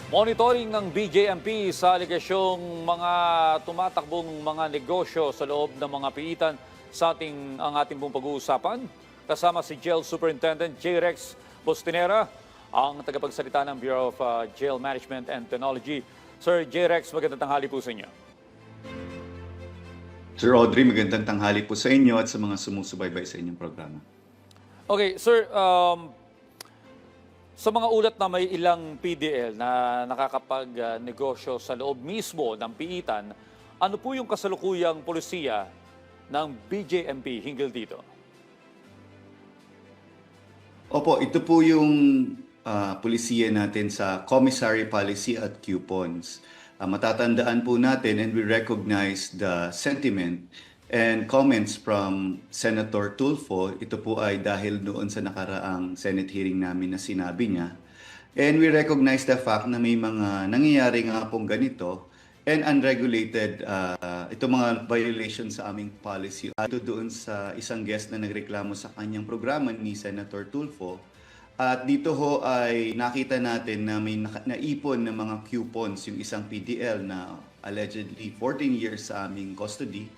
Monitoring ng BJMP sa aligasyong mga tumatakbong mga negosyo sa loob ng mga piitan ang ating pong pag-uusapan. Kasama si Jail Superintendent J. Rex Postinera, ang tagapagsalita ng Bureau of Jail Management and Technology. Sir J. Rex, magandang tanghali po sa inyo. Sir Audrey, magandang tanghali po sa inyo at sa mga sumusubaybay sa inyong programa. Okay, sir, sa mga ulat na may ilang PDL na nakakapag-negosyo sa loob mismo ng piitan, ano po yung kasalukuyang polisiya ng BJMP hinggil dito? Opo, ito po yung pulisiya natin sa Commissary Policy at Coupons. Matatandaan po natin and we recognize the sentiment and comments from Senator Tulfo. Ito po ay dahil noon sa nakaraang Senate hearing namin na sinabi niya. And we recognize the fact na may mga nangyayari nga pong ganito and unregulated ito mga violations sa aming policy. Ito doon sa isang guest na nagreklamo sa kanyang programa ni Senator Tulfo. At dito ho ay nakita natin na may naipon ng mga coupons yung isang PDL na allegedly 14 years sa aming custody.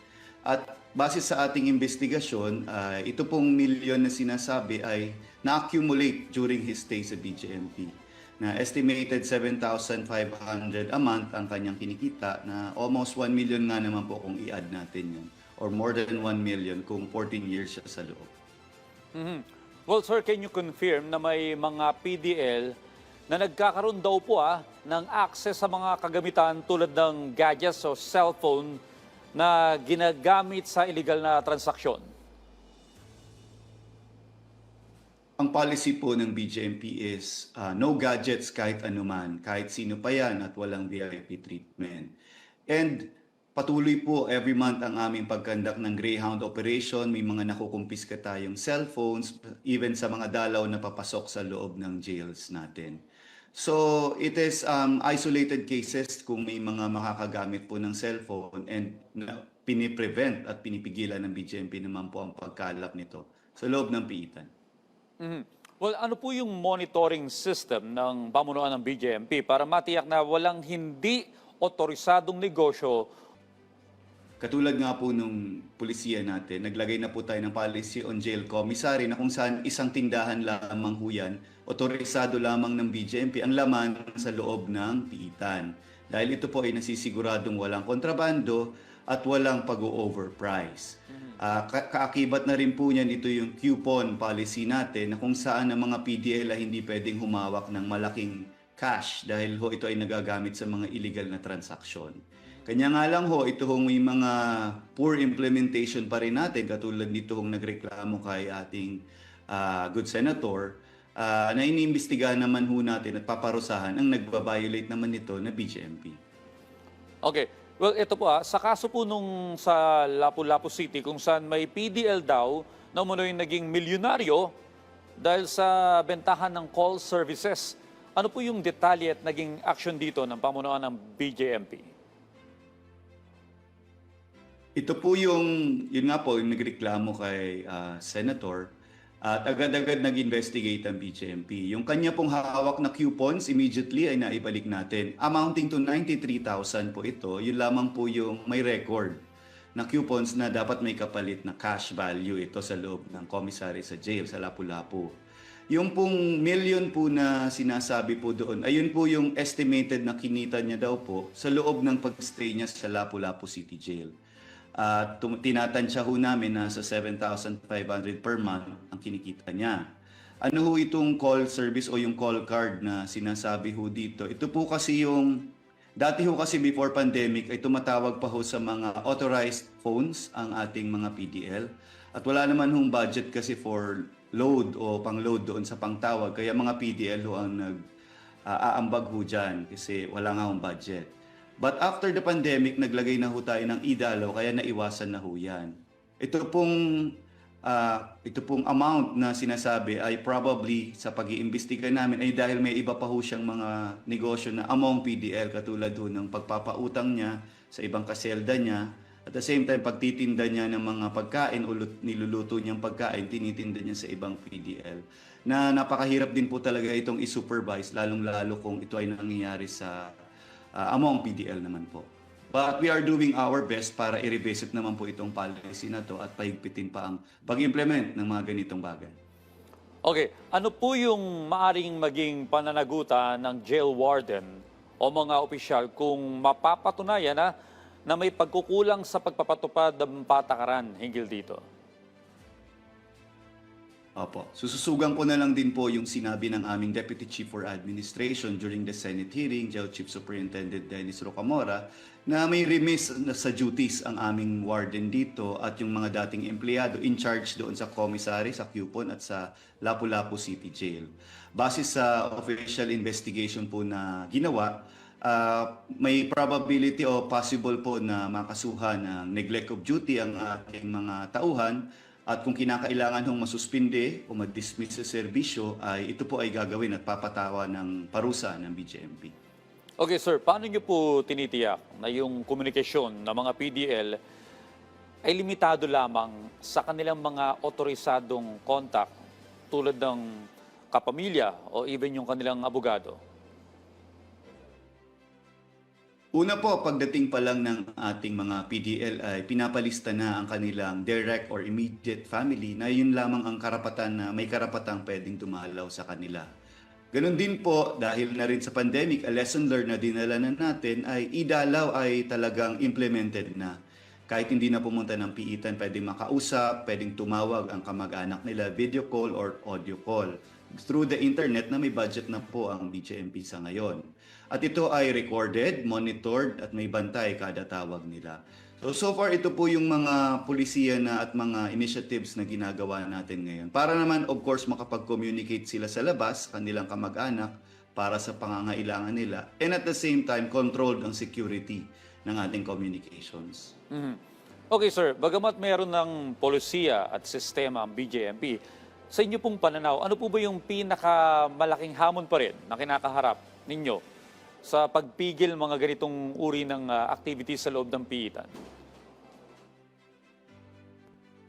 At base sa ating investigasyon, ito pong milyon na sinasabi ay na-accumulate during his stay sa BJMP. Na estimated 7,500 a month ang kanyang kinikita, na almost 1 million nga naman po kung i-add natin yun. Or more than 1 million kung 14 years siya sa loob. Well, sir, can you confirm na may mga PDL na nagkakaroon daw po ng access sa mga kagamitan tulad ng gadgets o cellphone na ginagamit sa illegal na transaksyon? Ang policy po ng BJMP is no gadgets kahit anuman, kahit sino pa yan at walang VIP treatment. And patuloy po every month ang aming pagkandak ng Greyhound operation. May mga nakukumpiska tayong cellphones, even sa mga dalaw na papasok sa loob ng jails natin. So it is isolated cases kung may mga makakagamit po ng cellphone and piniprevent at pinipigilan ng BJMP naman po ang pagkalap nito sa loob ng piitan. Well, ano po yung monitoring system ng pamunuan ng BJMP para matiyak na walang hindi otorisadong negosyo? Katulad nga po nung pulisiya natin, naglagay na po tayo ng policy on jail commissary na kung saan isang tindahan lamang ho yan, otorisado lamang ng BJMP ang laman sa loob ng piitan. Dahil ito po ay nasisiguradong walang kontrabando at walang pag-overprice. Kaakibat na rin po niyan ito yung coupon policy natin na kung saan ang mga PDL ay hindi pwedeng humawak ng malaking cash dahil ho ito ay nagagamit sa mga illegal na transaksyon. Kanya nga lang ho, ito hong may mga poor implementation pa rin natin, katulad nito hong nagreklamo kay ating good senator, na iniimbestigahan naman ho natin at paparusahan ang nagbabiolate naman nito na BJMP. Okay. Well, ito po sa kaso po nung sa Lapu-Lapu City kung saan may PDL daw na umunoy naging milyonaryo dahil sa bentahan ng call services. Ano po yung detalye at naging action dito ng pamunuan ng BJMP? Ito po yun nga po, yung nagreklamo kay Senator at agad-agad nag-investigate ang BJMP. Yung kanya pong hawak na coupons, immediately ay naibalik natin. Amounting to 93,000 po ito, yun lamang po yung may record na coupons na dapat may kapalit na cash value ito sa loob ng commissary sa jail, sa Lapu-Lapu. Yung pong million po na sinasabi po doon, ayun po yung estimated na kinita niya daw po sa loob ng pag-stay niya sa Lapu-Lapu City Jail. Tinatansya ho namin na sa 7,500 per month ang kinikita niya. Ano ho itong call service o yung call card na sinasabi ho dito? Ito po kasi yung, dati ho kasi before pandemic ay tumatawag pa ho sa mga authorized phones ang ating mga PDL. At wala naman hong budget kasi for load o pang-load doon sa pangtawag. Kaya mga PDL ho ang nag-aambag ho dyan kasi wala nga hong budget. But after the pandemic, naglagay na ho tayo ng idalaw, kaya naiwasan na ho yan. Ito pong amount na sinasabi ay probably sa pag-iimbestiga namin ay dahil may iba pa ho siyang mga negosyo na among PDL, katulad ho ng pagpapautang niya sa ibang kaselda niya At the same time, pagtitinda niya ng mga pagkain o niluluto niyang pagkain, tinitinda niya sa ibang PDL. Na napakahirap din po talaga itong i-supervise, lalong-lalo kung ito ay nangyayari sa among PDL naman po. But we are doing our best para i-revisit naman po itong policy na to at pahigpitin pa ang pag-implement ng mga ganitong bagay. Okay, ano po yung maaring maging pananagutan ng jail warden o mga opisyal kung mapapatunayan na may pagkukulang sa pagpapatupad ng patakaran hinggil dito? Opo. Sususugan ko na lang din po yung sinabi ng aming Deputy Chief for Administration during the Senate hearing, Jail Chief Superintendent Dennis Rocamora, na may remiss sa duties ang aming warden dito at yung mga dating empleyado in charge doon sa commissary, sa Cupon at sa Lapu-Lapu City Jail. Base sa official investigation po na ginawa, may probability o possible po na makasuhan ng neglect of duty ang ating mga tauhan at kung kinakailangan hong masuspinde o mag-dismiss sa serbisyo ay ito po ay gagawin at papatawa ng parusa ng BJMP. Okay sir, paano niyo po tinitiyak na yung komunikasyon ng mga PDL ay limitado lamang sa kanilang mga otorisadong contact tulad ng kapamilya o even yung kanilang abogado? Una po, pagdating pa lang ng ating mga PDL ay pinapalista na ang kanilang direct or immediate family na yun lamang ang karapatan na may karapatang pwedeng dumalaw sa kanila. Ganon din po, dahil na rin sa pandemic, a lesson learned na dinala na natin ay idalaw ay talagang implemented na. Kahit hindi na pumunta ng piitan, pwedeng makausap, pwedeng tumawag ang kamag-anak nila, video call or audio call. Through the internet na may budget na po ang BJMP sa ngayon. At ito ay recorded, monitored at may bantay kada tawag nila. So far ito po yung mga pulisiya na at mga initiatives na ginagawa natin ngayon. Para naman of course makapag-communicate sila sa labas, kanilang kamag-anak, para sa pangangailangan nila. And at the same time, controlled ang security ng ating communications. Okay sir, bagamat meron ng polisiya at sistema ang BJMP, sa inyo pong pananaw, ano po ba yung pinakamalaking hamon pa rin na kinakaharap ninyo sa pagpigil mga ganitong uri ng activities sa loob ng piitan?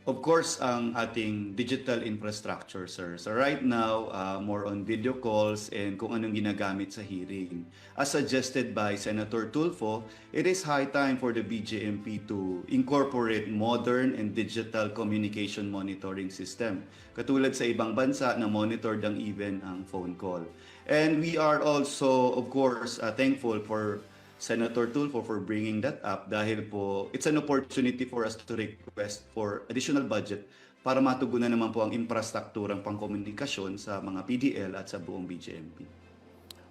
Of course, ang ating digital infrastructure, sir. So right now, more on video calls and kung anong ginagamit sa hearing. As suggested by Senator Tulfo, it is high time for the BJMP to incorporate modern and digital communication monitoring system. Katulad sa ibang bansa na monitored ang even ang phone call. And we are also, of course, thankful for Senator Tulfo for bringing that up dahil po it's an opportunity for us to request for additional budget para matugunan naman po ang infrastrukturang pangkomunikasyon sa mga PDL at sa buong BJMP.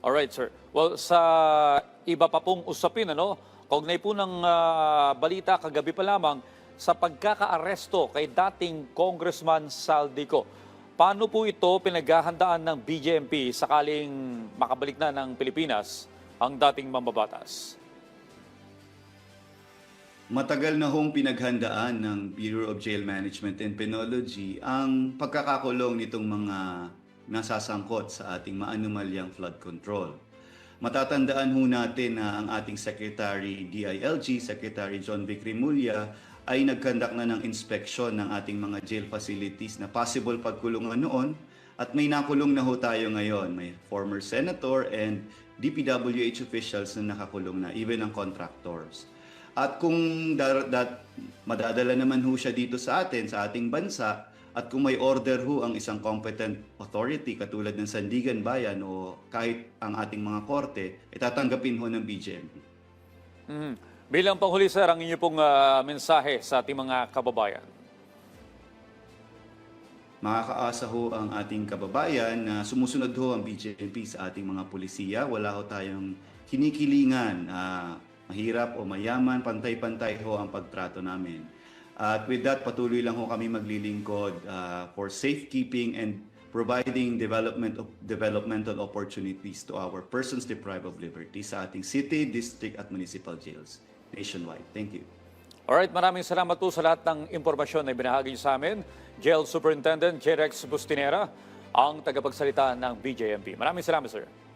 Alright sir. Well, sa iba pa pong usapin, kaugnay po ng balita kagabi pa lamang sa pagkakaaresto kay dating Congressman Saldico. Paano po ito pinaghahandaan ng BJMP sakaling makabalik na ng Pilipinas ang dating mambabatas? Matagal na hong pinaghandaan ng Bureau of Jail Management and Penology ang pagkakakulong nitong mga nasasangkot sa ating maanumalyang flood control. Matatandaan ho natin na ang ating Secretary DILG, Secretary John Vic Rimulya, ay nagkandak na ng inspeksyon ng ating mga jail facilities na possible pagkulungan noon at may nakulong na ho tayo ngayon. May former senator and DPWH officials na nakakulong na, even ang contractors. At kung madadala naman ho siya dito sa atin, sa ating bansa, at kung may order ho ang isang competent authority katulad ng Sandigan Bayan o kahit ang ating mga korte, itatanggapin ho ng BJMP. Bilang panghuli sir, ang inyo pong mensahe sa ating mga kababayan. Makakaasa ho ang ating kababayan na sumusunod ho ang BJMP sa ating mga pulisiya. Wala ho tayong kinikilingan, mahirap o mayaman, pantay-pantay ho ang pagtrato namin. At with that, patuloy lang ho kami maglilingkod for safekeeping and providing developmental opportunities to our persons deprived of liberty sa ating city, district at municipal jails nationwide. Thank you. Alright, maraming salamat po sa lahat ng impormasyon na ibinahagi sa amin. Jail Superintendent J. Rex Bustinera, ang tagapagsalita ng BJMP. Maraming salamat, sir.